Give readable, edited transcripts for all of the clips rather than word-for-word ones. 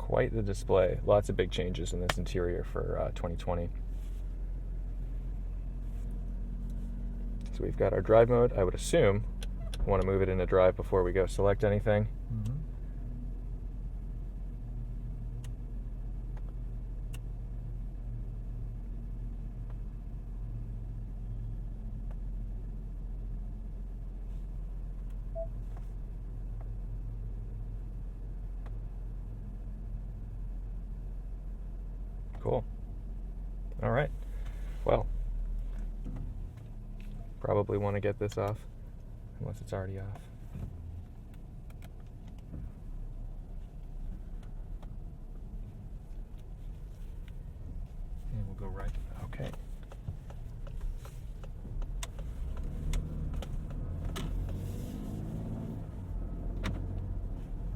quite the display. Lots of big changes in this interior for 2020. So we've got our drive mode. I would assume we want to move it into drive before we go select anything. Mm-hmm. Cool. All right. Well, probably want to get this off, unless it's already off. And we'll go right. Okay.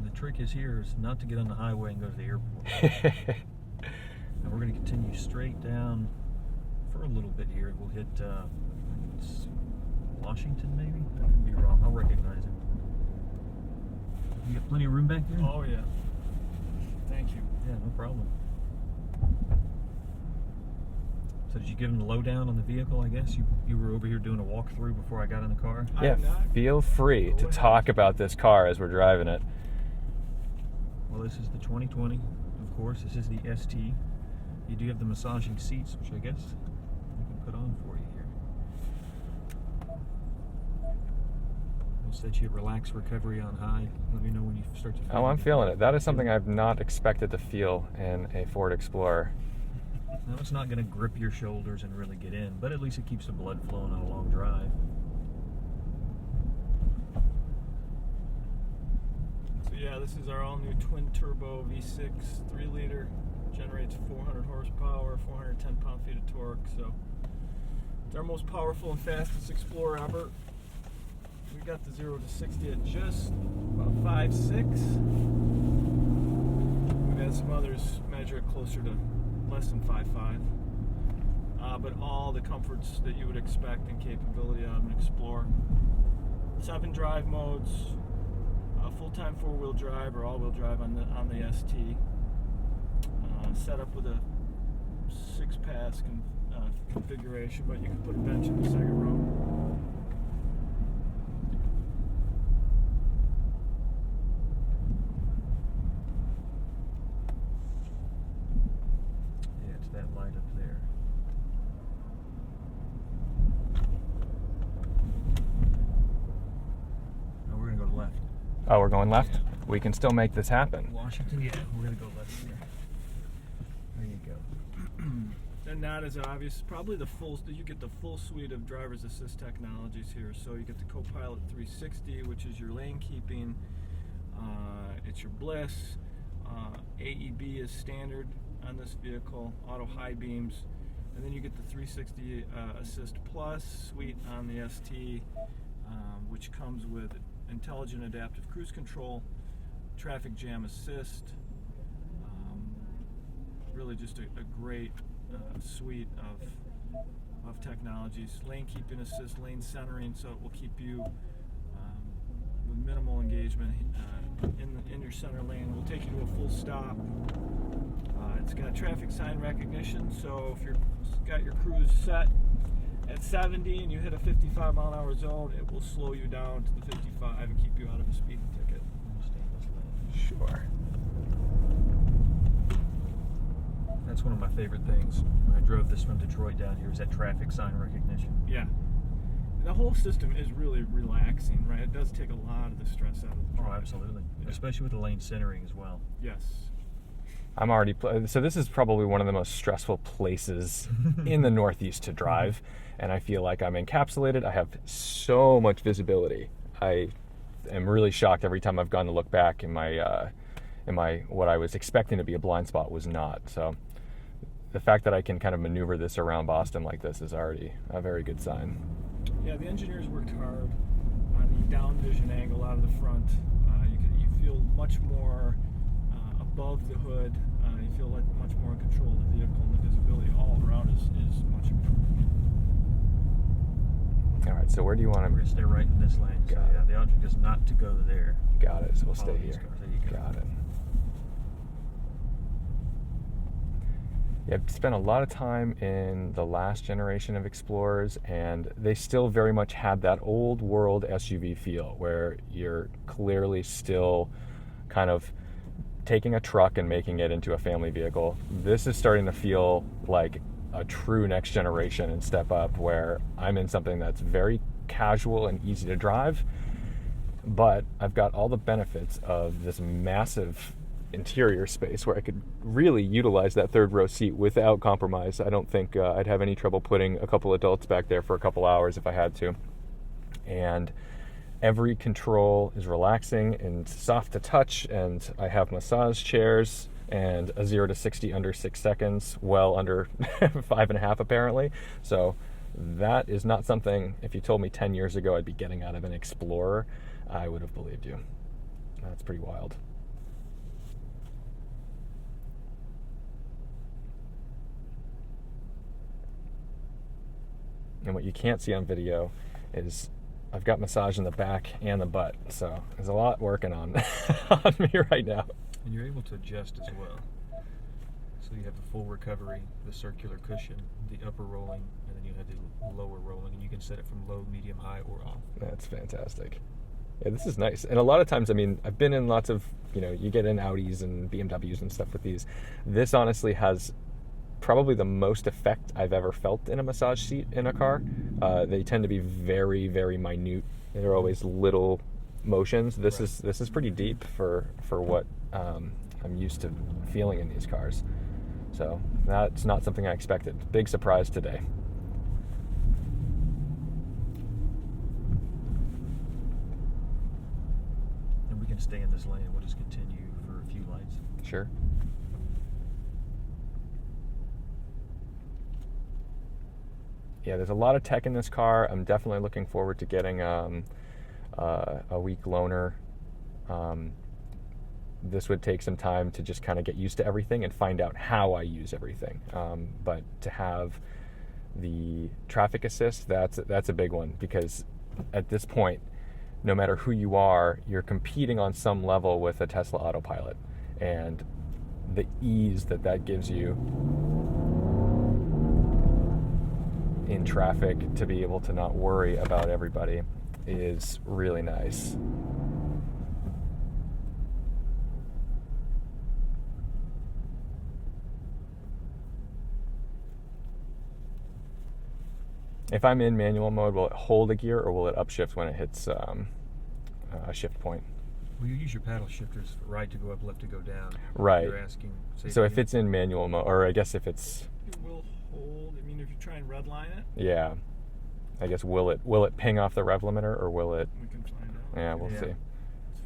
The trick is here is not to get on the highway and go to the airport. And we're going to continue straight down for a little bit here. We'll hit it's Washington, maybe? I could be wrong. I'll recognize it. You got plenty of room back there? Oh, yeah. Thank you. Yeah, no problem. So did you give him the lowdown on the vehicle, I guess? You were over here doing a walkthrough before I got in the car? Yeah, feel free to talk about this car as we're driving it. Well, this is the 2020, of course. This is the ST. You do have the massaging seats, which I guess we can put on for you here. We'll set you at relaxed recovery on high. Let me know when you start to feel Oh, I'm it. feeling it. That is something I've not expected to feel in a Ford Explorer. Now, it's not going to grip your shoulders and really get in, but at least it keeps the blood flowing on a long drive. So yeah, this is our all-new twin-turbo V6 3-liter. Generates 400 horsepower, 410 pound-feet of torque. So it's our most powerful and fastest Explorer ever. We got the 0 to 60 at just about 5.6. We've had some others measure it closer to less than 5.5. But all the comforts that you would expect and capability out of an Explorer. 7 drive modes, full-time 4-wheel drive or all-wheel drive on the ST. Set up with a 6-pass configuration, but you can put a bench in the second row. Yeah, it's that light up there. Now we're going to go left. Oh, we're going left? Yeah. We can still make this happen. Washington, yeah, we're going to go left here. There you go. And not as obvious, probably you get the full suite of driver's assist technologies here. So you get the Copilot 360, which is your lane keeping, it's your bliss, AEB is standard on this vehicle, auto high beams, and then you get the 360 Assist Plus suite on the ST, which comes with intelligent adaptive cruise control, traffic jam assist, really just a great suite of technologies. Lane keeping assist, lane centering, so it will keep you with minimal engagement in your center lane. We'll take you to a full stop. It's got traffic sign recognition, so if you've got your cruise set at 70 and you hit a 55 mile an hour zone, it will slow you down to the 55 and keep you out of a speeding ticket. Sure. That's one of my favorite things. When I drove this from Detroit down here, is that traffic sign recognition. Yeah. The whole system is really relaxing, right? It does take a lot of the stress out of the drive. Oh, absolutely. Yeah. Especially with the lane centering as well. Yes. I'm already so this is probably one of the most stressful places in the Northeast to drive, and I feel like I'm encapsulated. I have so much visibility. I am really shocked every time I've gone to look back in my what I was expecting to be a blind spot was not. So the fact that I can kind of maneuver this around Boston like this is already a very good sign. Yeah, the engineers worked hard on the down vision angle out of the front. You feel much more above the hood. You feel like much more in control of the vehicle, and the visibility all around is much improved. All right, so where do you want We're going to stay right in this lane. So, Got yeah, it. the object is not to go there. Got it, so we'll Follow stay these here. cars. There you go. Got it. I've spent a lot of time in the last generation of Explorers, and they still very much had that old world SUV feel where you're clearly still kind of taking a truck and making it into a family vehicle. This is starting to feel like a true next generation and step up, where I'm in something that's very casual and easy to drive, but I've got all the benefits of this massive interior space where I could really utilize that third row seat without compromise. I don't think I'd have any trouble putting a couple adults back there for a couple hours if I had to. And every control is relaxing and soft to touch, and I have massage chairs and a 0 to 60 under 6 seconds, well under 5.5 apparently. So that is not something, if you told me 10 years ago I'd be getting out of an Explorer, I would have believed you. That's pretty wild. And what you can't see on video is I've got massage in the back and the butt, so there's a lot working on on me right now. And you're able to adjust as well. So you have the full recovery, the circular cushion, the upper rolling, and then you have the lower rolling, and you can set it from low, medium, high, or off. That's fantastic. Yeah, this is nice. And a lot of times, I mean, I've been in lots of, you get in Audis and BMWs and stuff with these. This honestly has probably the most effect I've ever felt in a massage seat in a car. They tend to be very, very minute. They're always little motions. This is pretty deep for what I'm used to feeling in these cars. So that's not something I expected. Big surprise today. And we can stay in this lane. We'll just continue for a few lights. Sure. Yeah, there's a lot of tech in this car. I'm definitely looking forward to getting a week loaner. This would take some time to just kind of get used to everything and find out how I use everything. But to have the traffic assist, that's a big one, because at this point, no matter who you are, you're competing on some level with a Tesla autopilot, and the ease that gives you in traffic to be able to not worry about everybody is really nice. If I'm in manual mode, will it hold a gear or will it upshift when it hits a shift point? Well, you use your paddle shifters, right to go up, left to go down. Right. You're asking. So if it's in manual mode, or I guess if it's... It will hold. I mean, if you try and redline it. Yeah. I guess will it ping off the rev limiter, or will it... We can find out. Yeah, we'll see. Let's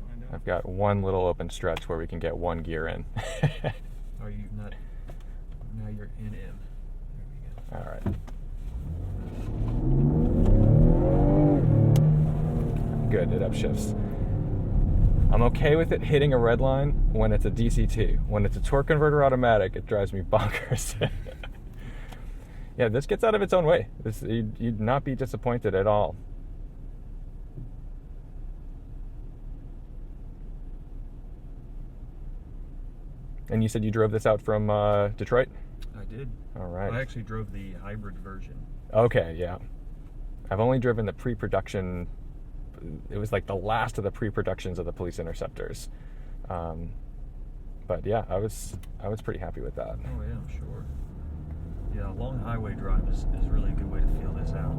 find out. I've got one little open stretch where we can get one gear in. Are you not? Now you're in M. There we go. All right. Good, it upshifts. I'm okay with it hitting a red line when it's a DCT. When it's a torque converter automatic, it drives me bonkers. Yeah, this gets out of its own way. You'd not be disappointed at all. And you said you drove this out from Detroit? I did. All right. I actually drove the hybrid version. Okay, yeah. I've only driven the pre-production. It was like the last of the pre-productions of the police interceptors. But yeah, I was pretty happy with that. Oh yeah, I'm sure. Yeah, long highway drive is really a good way to feel this out.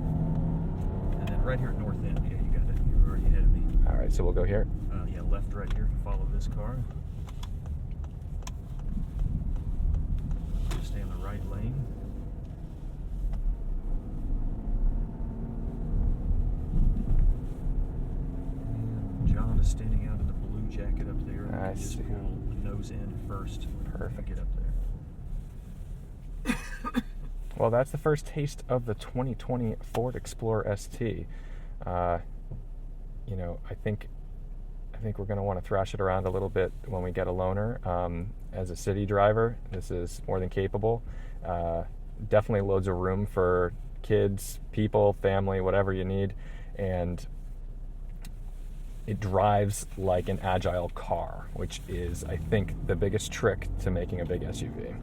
And then right here at North End, yeah, you got it. You're already ahead of me. All right, so we'll go here. Yeah, left, right here. Follow this car. Stay in the right lane. And John is standing out in the blue jacket up there. I He just see. pull the nose in first. Perfect. Get up there. Well, that's the first taste of the 2020 Ford Explorer ST. I think we're going to want to thrash it around a little bit when we get a loaner. As a city driver, this is more than capable. Definitely loads of room for kids, people, family, whatever you need. And it drives like an agile car, which is, I think, the biggest trick to making a big SUV.